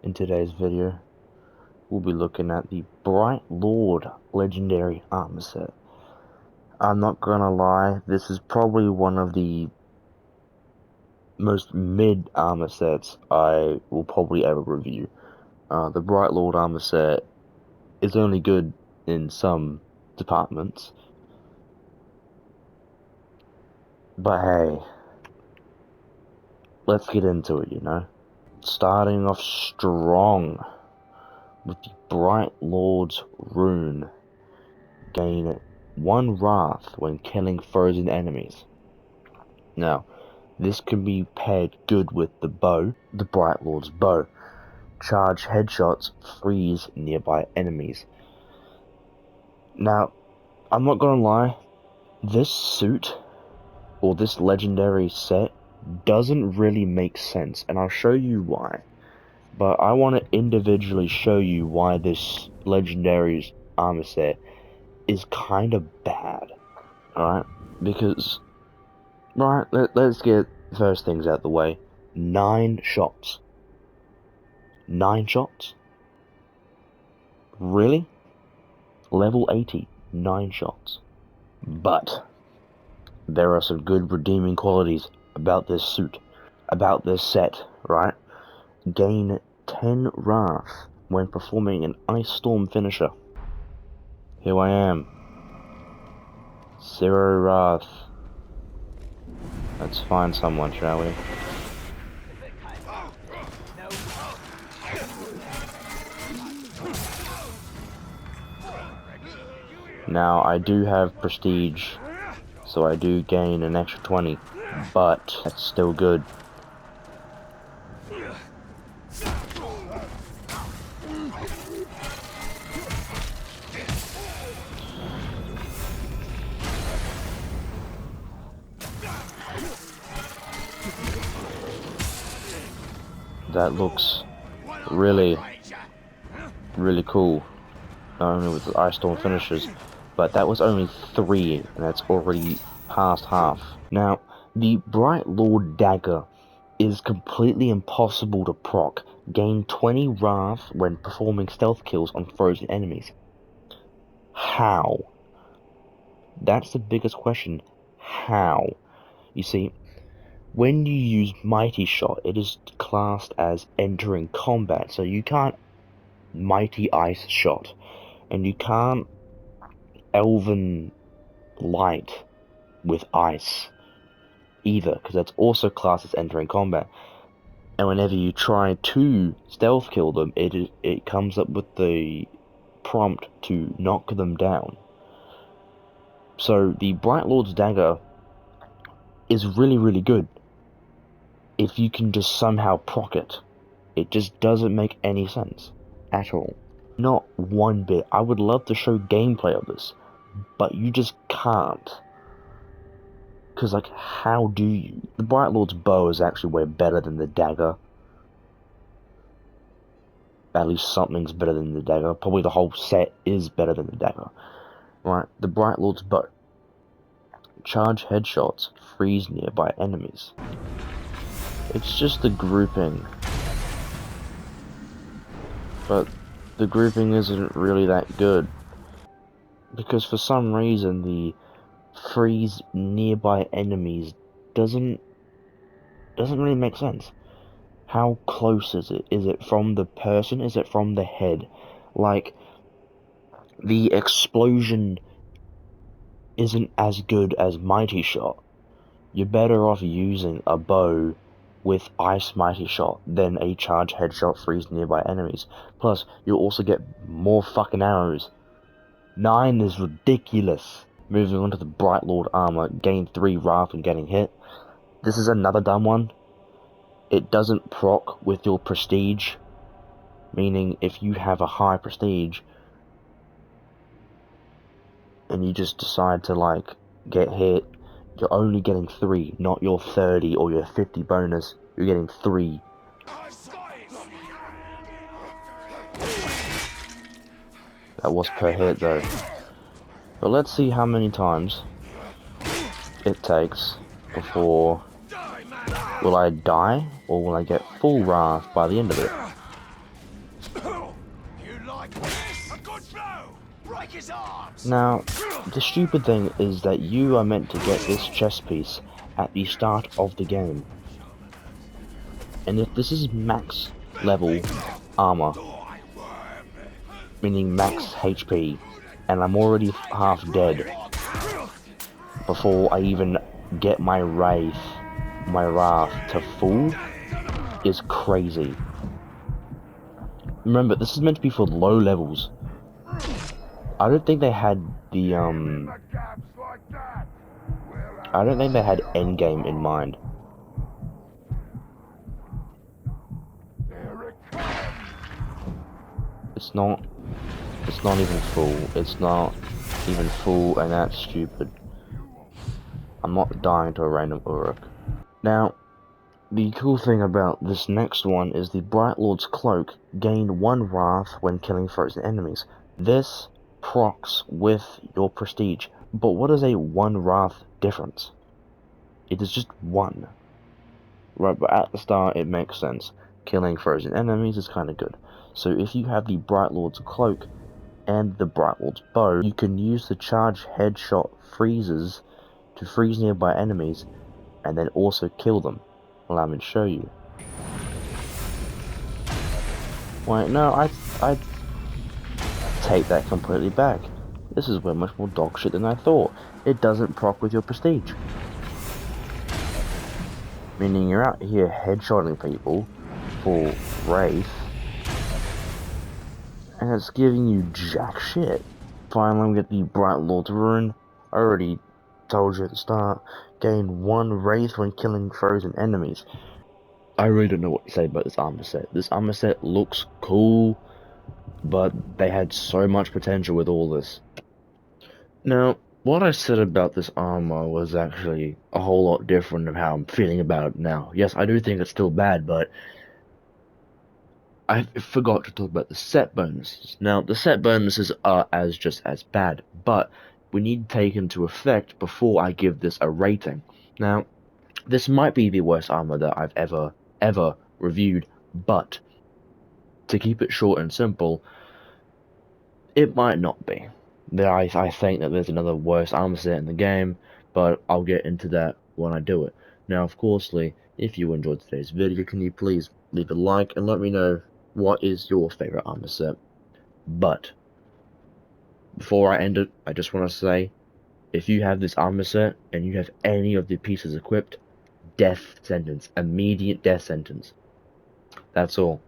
In today's video, we'll be looking at the Bright Lord Legendary Armor Set. I'm not gonna lie, this is probably one of the most mid armor sets I will probably ever review. The Bright Lord Armor Set is only good in some departments, but hey, let's get into it, you know? Starting off strong with the Bright Lord's Rune. Gain 1 Wrath when killing frozen enemies. Now, this can be paired good with the bow, the Bright Lord's bow. Charge headshots, freeze nearby enemies. Now, I'm not gonna lie, this suit, or this legendary set, doesn't really make sense, and I'll show you why. But I want to individually show you why this legendary's armor set is kind of bad. Alright? Because, right, let's get first things out of the way. 9 shots. 9 shots? Really? Level 80, 9 shots. But there are some good redeeming qualities about this suit, about this set, right? Gain 10 Wrath when performing an Ice Storm finisher. Here I am. 0 Wrath. Let's find someone, shall we? Now, I do have prestige, so I do gain an extra 20, but that's still good. That looks really cool, not only with the Ice Storm finishers, but that was only 3, and that's already past half. Now, the Bright Lord Dagger is completely impossible to proc. Gain 20 Wrath when performing stealth kills on frozen enemies. How? That's the biggest question. How? You see, when you use Mighty Shot, it is classed as entering combat, so you can't Mighty Ice Shot, and you can't Elven Light with Ice either, because that's also classed as entering combat. And whenever you try to stealth kill them, it comes up with the prompt to knock them down. So the Bright Lord's Dagger is really good if you can just somehow proc it. It just doesn't make any sense at all. Not one bit. I would love to show gameplay of this, but you just can't. Because, like, how do you? The Bright Lord's bow is actually way better than the dagger. At least something's better than the dagger. Probably the whole set is better than the dagger. Right, the Bright Lord's bow. Charge headshots, freeze nearby enemies. It's just the grouping. But the grouping isn't really that good. Because for some reason the freeze nearby enemies doesn't really make sense. How close is it? Is it from the person? Is it from the head? Like, the explosion isn't as good as Mighty Shot. You're better off using a bow with Ice Mighty Shot than a charge headshot freeze nearby enemies. Plus, you'll also get more fucking arrows. 9 is ridiculous. Moving on to the Bright Lord armor, gain 3 Wrath when getting hit. This is another dumb one. It doesn't proc with your prestige, meaning if you have a high prestige and you just decide to, like, get hit, you're only getting 3, not your 30 or your 50 bonus. You're getting 3. That was per hit though. But let's see how many times it takes before... Will I die, or will I get full Wrath by the end of it? Now, the stupid thing is that you are meant to get this chest piece at the start of the game. And if this is max level armor, meaning max HP, and I'm already half dead before I even get my Wrath to full, is crazy. Remember, this is meant to be for low levels. I don't think they had the, I don't think they had endgame in mind. It's not even full. It's not even full, and that's stupid. I'm not dying to a random Uruk. Now, the cool thing about this next one is the Bright Lord's Cloak gain 1 Wrath when killing frozen enemies. This procs with your prestige, but what is a 1 Wrath difference? It is just 1. Right, but at the start it makes sense. Killing frozen enemies is kinda good. So if you have the Bright Lord's Cloak and the Bright Lord's Bow, you can use the charge headshot freezes to freeze nearby enemies and then also kill them. Allow me to show you. Wait, no, I take that completely back. This is way much more dog shit than I thought. It doesn't proc with your prestige. Meaning you're out here headshotting people for Wraith, and it's giving you jack shit. Finally, we get the Bright Lord's Rune. I already told you at the start. Gain 1 Wraith when killing frozen enemies. I really don't know what to say about this armor set. This armor set looks cool, but they had so much potential with all this. Now, what I said about this armor was actually a whole lot different of how I'm feeling about it now. Yes, I do think it's still bad, but I forgot to talk about the set bonuses. Now, the set bonuses are just as bad, but we need to take into effect before I give this a rating. Now, this might be the worst armor that I've ever reviewed, but to keep it short and simple, it might not be. I think that there's another worse armor set in the game, but I'll get into that when I do it. Now, of course, Lee, if you enjoyed today's video, can you please leave a like and let me know what is your favorite armor set? But before I end it, I just want to say, if you have this armor set and you have any of the pieces equipped, death sentence, immediate death sentence. That's all.